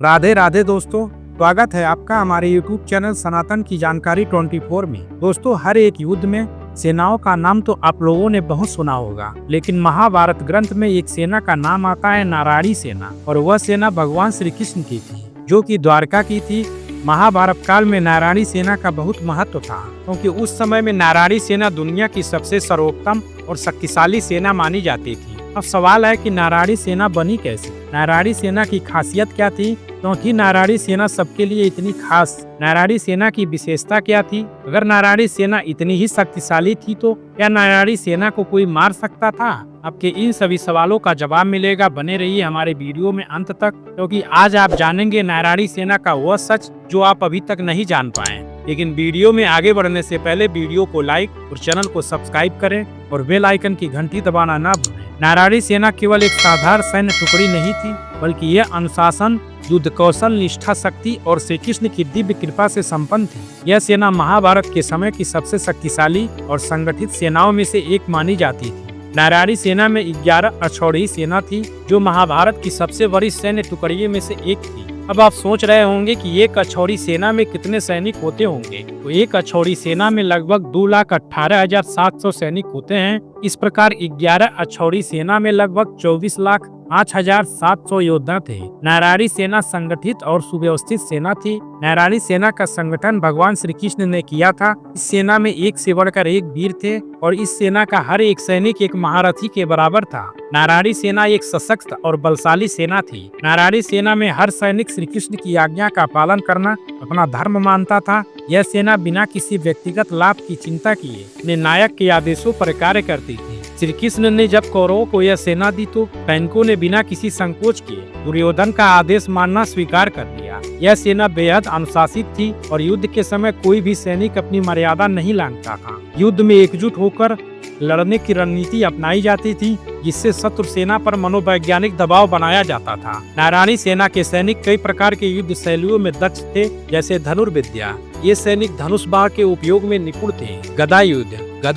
राधे राधे दोस्तों, स्वागत है आपका हमारे YouTube चैनल सनातन की जानकारी 24 में। दोस्तों, हर एक युद्ध में सेनाओं का नाम तो आप लोगों ने बहुत सुना होगा, लेकिन महाभारत ग्रंथ में एक सेना का नाम आता है नारायणी सेना, और वह सेना भगवान श्री कृष्ण की थी, जो कि द्वारका की थी। महाभारत काल में नारायणी सेना का बहुत महत्व था, क्योंकि उस समय में नारायणी सेना दुनिया की सबसे सर्वोत्तम और शक्तिशाली सेना मानी जाती थी। अब सवाल है कि नारायणी सेना बनी कैसे? नारायणी सेना की खासियत क्या थी? क्योंकि नारायणी सेना सबके लिए इतनी खास, नारायणी सेना की विशेषता क्या थी? अगर नारायणी सेना इतनी ही शक्तिशाली थी तो क्या नारायणी सेना को कोई मार सकता था? आपके इन सभी सवालों का जवाब मिलेगा। बने रहिए हमारे वीडियो में अंत तक, क्योंकि आज आप जानेंगे नारायणी सेना का वह सच जो आप अभी तक नहीं जान पाए। लेकिन वीडियो में आगे बढ़ने से पहले वीडियो को लाइक और चैनल को सब्सक्राइब करें और बेल आइकन की घंटी दबाना ना भूलें। नारायणी सेना केवल एक साधारण सैन्य टुकड़ी नहीं थी, बल्कि यह अनुशासन, युद्ध कौशल, निष्ठा, शक्ति और श्री कृष्ण की दिव्य कृपा से संपन्न थी। यह सेना महाभारत के समय की सबसे शक्तिशाली और संगठित सेनाओं में से एक मानी जाती थी। नारायणी सेना में 11 अक्षौहिणी सेना थी, जो महाभारत की सबसे बड़ी सैन्य टुकड़ियों में से एक थी। अब आप सोच रहे होंगे कि एक अक्षौहिणी सेना में कितने सैनिक होते होंगे, तो एक अक्षौहिणी सेना में लगभग 2,18,700 सैनिक होते हैं। इस प्रकार 11 अक्षौहिणी सेना में लगभग 24,05,700 योद्धा थे। नारायणी सेना संगठित और सुव्यवस्थित सेना थी। नारायणी सेना का संगठन भगवान श्री कृष्ण ने किया था। इस सेना में एक से बढ़कर एक वीर थे, और इस सेना का हर एक सैनिक एक महारथी के बराबर था। नारायणी सेना एक सशक्त और बलशाली सेना थी। नारायणी सेना में हर सैनिक श्री कृष्ण की आज्ञा का पालन करना अपना धर्म मानता था। यह सेना बिना किसी व्यक्तिगत लाभ की चिंता किए अपने नायक के आदेशों पर कार्य करती थी। श्री कृष्ण ने जब कौरवों को यह सेना दी तो सैनिकों ने बिना किसी संकोच किए दुर्योधन का आदेश मानना स्वीकार कर लिया। यह सेना बेहद अनुशासित थी, और युद्ध के समय कोई भी सैनिक अपनी मर्यादा नहीं लांघता था। युद्ध में एकजुट होकर लड़ने की रणनीति अपनाई जाती थी, जिससे शत्रु सेना पर मनोवैज्ञानिक दबाव बनाया जाता था। नारायणी सेना के सैनिक कई प्रकार के युद्ध शैलियों में दक्ष थे, जैसे धनुर्विद्या। ये सैनिक धनुष बाण के उपयोग में निपुण थे। गदा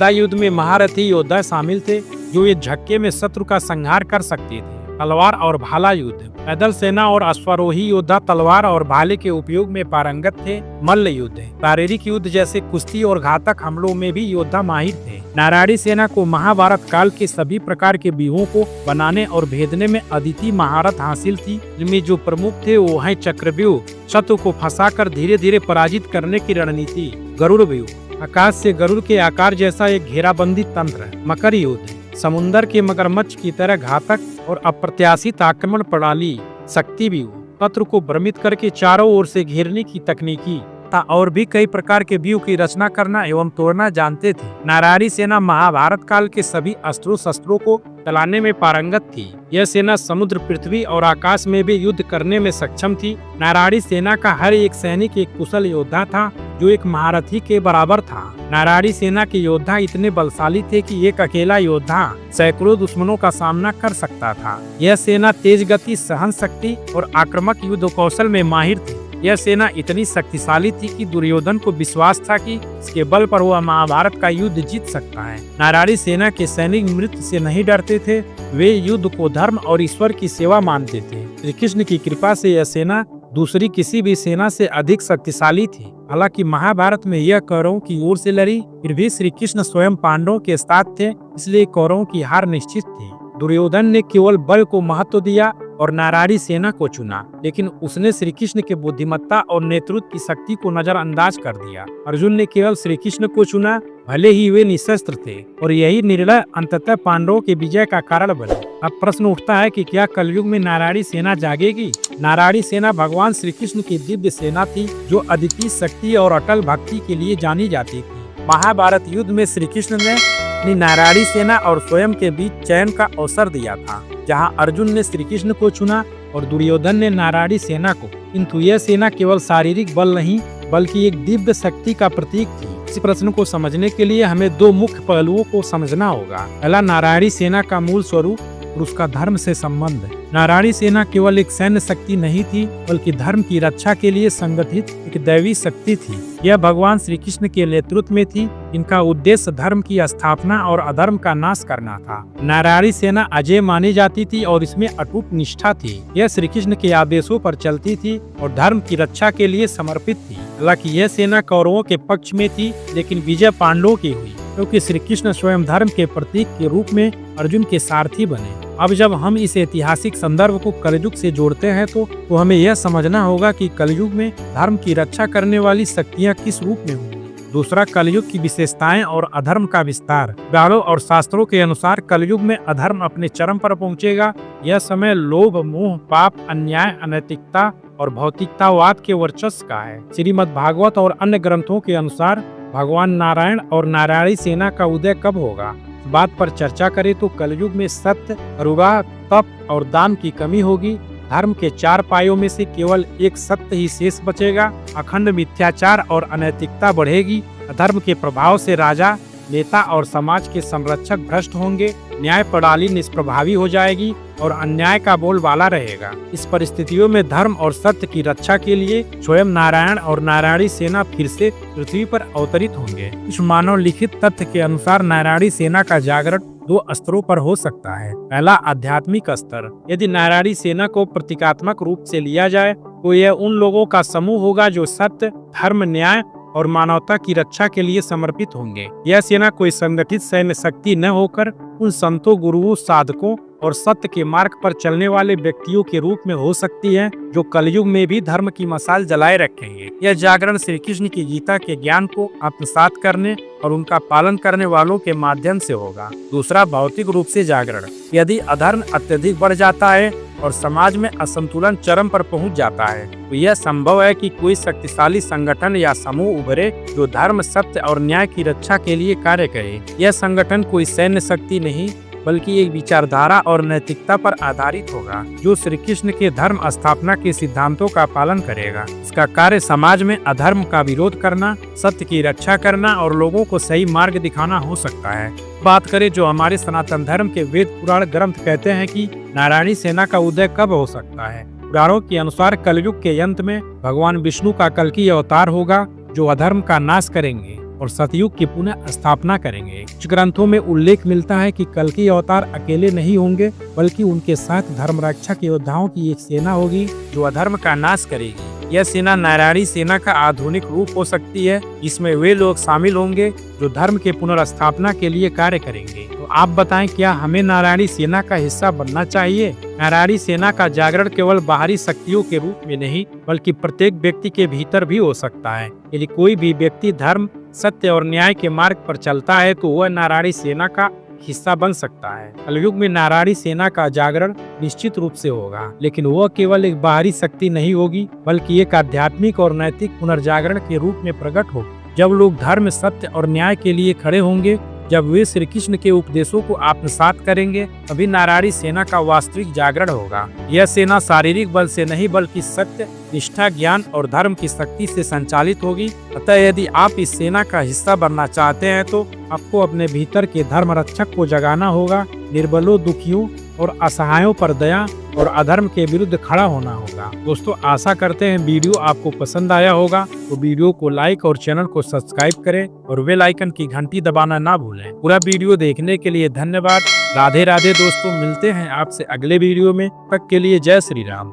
युद्ध में महारथी योद्धा शामिल थे, जो ये झटके में शत्रु का संहार कर सकते थे। तलवार और भाला युद्ध, पैदल सेना और अश्वारोही योद्धा तलवार और भाले के उपयोग में पारंगत थे। मल्ल युद्ध, शारीरिक युद्ध जैसे कुश्ती और घातक हमलों में भी योद्धा माहिर थे। नारायणी सेना को महाभारत काल के सभी प्रकार के व्यूहों को बनाने और भेदने में अद्वितीय महारत हासिल थी। इनमें जो प्रमुख थे वो है चक्रव्यूह, शत्रु को फंसाकर धीरे धीरे पराजित करने की रणनीति। गरुड़ व्यूह, आकाश से गरुड़ के आकार जैसा एक घेराबंदी तंत्र। मकर युद्ध, समुन्दर के मगरमच्छ की तरह घातक और अप्रत्याशित आक्रमण प्रणाली। शक्ति व्यूह, शत्रु को भ्रमित करके चारों ओर से घेरने की तकनीकी था, और भी कई प्रकार के व्यूह की रचना करना एवं तोड़ना जानते थे। नारायणी सेना महाभारत काल के सभी अस्त्रों शस्त्रों को चलाने में पारंगत थी। यह सेना समुद्र, पृथ्वी और आकाश में भी युद्ध करने में सक्षम थी। नारायणी सेना का हर एक सैनिक एक कुशल योद्धा था, जो एक महारथी के बराबर था। नारायणी सेना के योद्धा इतने बलशाली थे कि एक अकेला योद्धा सैकड़ों दुश्मनों का सामना कर सकता था। यह सेना तेज गति, सहन शक्ति और आक्रामक युद्ध कौशल में माहिर थी। यह सेना इतनी शक्तिशाली थी कि दुर्योधन को विश्वास था कि इसके बल पर वह महाभारत का युद्ध जीत सकता है। नारायणी सेना के सैनिक मृत्यु से नहीं डरते थे, वे युद्ध को धर्म और ईश्वर की सेवा मानते थे। श्री कृष्ण की कृपा से यह सेना दूसरी किसी भी सेना से अधिक शक्तिशाली थी। हालांकि महाभारत में यह कौरवों की ओर से लड़ी, फिर भी श्री कृष्ण स्वयं पांडवों के साथ थे, इसलिए कौरवों की हार निश्चित थी। दुर्योधन ने केवल बल को महत्व दिया और नारायणी सेना को चुना, लेकिन उसने श्री कृष्ण के बुद्धिमत्ता और नेतृत्व की शक्ति को नजरअंदाज कर दिया। अर्जुन ने केवल श्री कृष्ण को चुना, भले ही वे निशस्त्र थे, और यही निर्णय अंततः पांडवों के विजय का कारण बना। अब प्रश्न उठता है कि क्या कलयुग में नारायणी सेना जागेगी? नारायणी सेना भगवान श्री कृष्ण की दिव्य सेना थी, जो अद्वितीय शक्ति और अटल भक्ति के लिए जानी जाती थी। महाभारत युद्ध में श्री कृष्ण ने अपनी नारायणी सेना और स्वयं के बीच चयन का अवसर दिया था, जहां अर्जुन ने श्री कृष्ण को चुना और दुर्योधन ने नारायणी सेना को। किंतु यह सेना केवल शारीरिक बल नहीं, बल्कि एक दिव्य शक्ति का प्रतीक थी। इस प्रश्न को समझने के लिए हमें दो मुख्य पहलुओं को समझना होगा। पहला, नारायणी सेना का मूल स्वरूप, और उसका धर्म से संबंध। नारायणी सेना केवल एक सैन्य शक्ति नहीं थी, बल्कि धर्म की रक्षा के लिए संगठित एक दैवी शक्ति थी। यह भगवान श्री कृष्ण के नेतृत्व में थी। इनका उद्देश्य धर्म की स्थापना और अधर्म का नाश करना था। नारायणी सेना अजेय मानी जाती थी और इसमें अटूट निष्ठा थी। यह श्री कृष्ण के आदेशों पर चलती थी और धर्म की रक्षा के लिए समर्पित थी। हालांकि यह सेना कौरवों के पक्ष में थी, लेकिन विजय पांडवों की हुई, क्योंकि श्री कृष्ण स्वयं धर्म के प्रतीक के रूप में अर्जुन के सारथी बने। अब जब हम इस ऐतिहासिक संदर्भ को कलयुग से जोड़ते हैं तो हमें यह समझना होगा कि कलयुग में धर्म की रक्षा करने वाली शक्तियां किस रूप में होंगी। दूसरा, कलयुग की विशेषताएं और अधर्म का विस्तार। वेदों और शास्त्रों के अनुसार कलयुग में अधर्म अपने चरम पर पहुंचेगा। यह समय लोभ, मोह, पाप, अन्याय, अनैतिकता और भौतिकतावाद के वर्चस्व का है। श्रीमद् भागवत और अन्य ग्रंथों के अनुसार भगवान नारायण और नारायणी सेना का उदय कब होगा, इस बात पर चर्चा करें तो कलयुग में सत्य, करुणा, तप और दान की कमी होगी। धर्म के 4 पायों में से केवल एक सत्य ही शेष बचेगा। अखंड मिथ्याचार और अनैतिकता बढ़ेगी। अधर्म के प्रभाव से राजा, नेता और समाज के संरक्षक भ्रष्ट होंगे। न्याय प्रणाली निष्प्रभावी हो जाएगी और अन्याय का बोलबाला रहेगा। इस परिस्थितियों में धर्म और सत्य की रक्षा के लिए स्वयं नारायण और नारायणी सेना फिर से पृथ्वी पर अवतरित होंगे। इस मानव लिखित तथ्य के अनुसार नारायणी सेना का जागरण 2 स्तरों पर हो सकता है। पहला, आध्यात्मिक स्तर। यदि नारायणी सेना को प्रतीकात्मक रूप से लिया जाए तो यह उन लोगों का समूह होगा जो सत्य, धर्म, न्याय और मानवता की रक्षा के लिए समर्पित होंगे। यह सेना कोई संगठित सैन्य शक्ति न होकर उन संतों, गुरुओं, साधकों और सत्य के मार्ग पर चलने वाले व्यक्तियों के रूप में हो सकती है, जो कलयुग में भी धर्म की मशाल जलाए रखेंगे। यह जागरण श्री कृष्ण की गीता के ज्ञान को आत्मसात करने और उनका पालन करने वालों के माध्यम से होगा। दूसरा, भौतिक रूप से जागरण। यदि अधर्म अत्यधिक बढ़ जाता है और समाज में असंतुलन चरम पर पहुंच जाता है तो यह संभव है कि कोई शक्तिशाली संगठन या समूह उभरे जो धर्म, सत्य और न्याय की रक्षा के लिए कार्य करे। यह संगठन कोई सैन्य शक्ति नहीं, बल्कि एक विचारधारा और नैतिकता पर आधारित होगा, जो श्री कृष्ण के धर्म स्थापना के सिद्धांतों का पालन करेगा। इसका कार्य समाज में अधर्म का विरोध करना, सत्य की रक्षा करना और लोगों को सही मार्ग दिखाना हो सकता है। बात करें जो हमारे सनातन धर्म के वेद पुराण ग्रंथ कहते हैं कि नारायणी सेना का उदय कब हो सकता है। पुराणों के अनुसार कलयुग के अंत में भगवान विष्णु का कल्कि अवतार होगा, जो अधर्म का नाश करेंगे और सतयुग की पुनः स्थापना करेंगे। कुछ ग्रंथों में उल्लेख मिलता है कि कल्कि अवतार अकेले नहीं होंगे, बल्कि उनके साथ धर्म रक्षक योद्धाओं की एक सेना होगी जो अधर्म का नाश करेगी। यह सेना नारायणी सेना का आधुनिक रूप हो सकती है, जिसमें वे लोग शामिल होंगे जो धर्म के पुनर्स्थापना के लिए कार्य करेंगे। तो आप बताएं, क्या हमें नारायणी सेना का हिस्सा बनना चाहिए? नारायणी सेना का जागरण केवल बाहरी शक्तियों के रूप में नहीं, बल्कि प्रत्येक व्यक्ति के भीतर भी हो सकता है। यदि कोई भी व्यक्ति धर्म, सत्य और न्याय के मार्ग पर चलता है तो वह नारायणी सेना का हिस्सा बन सकता है। कलयुग में नारायणी सेना का जागरण निश्चित रूप से होगा, लेकिन वह केवल एक बाहरी शक्ति नहीं होगी, बल्कि एक आध्यात्मिक और नैतिक पुनर्जागरण के रूप में प्रकट होगी। जब लोग धर्म, सत्य और न्याय के लिए खड़े होंगे, जब वे श्री कृष्ण के उपदेशों को आत्मसात करेंगे, तभी नारायणी सेना का वास्तविक जागरण होगा। यह सेना शारीरिक बल से नहीं, बल्कि सत्य, निष्ठा, ज्ञान और धर्म की शक्ति से संचालित होगी। अतः यदि आप इस सेना का हिस्सा बनना चाहते हैं तो आपको अपने भीतर के धर्म रक्षक को जगाना होगा। निर्बलों, दुखियों और असहायों पर दया और अधर्म के विरुद्ध खड़ा होना होगा। दोस्तों, आशा करते हैं वीडियो आपको पसंद आया होगा, तो वीडियो को लाइक और चैनल को सब्सक्राइब करें और बेल आइकन की घंटी दबाना ना भूलें। पूरा वीडियो देखने के लिए धन्यवाद। राधे राधे दोस्तों, मिलते हैं आपसे अगले वीडियो में। तब तक के लिए जय श्री राम।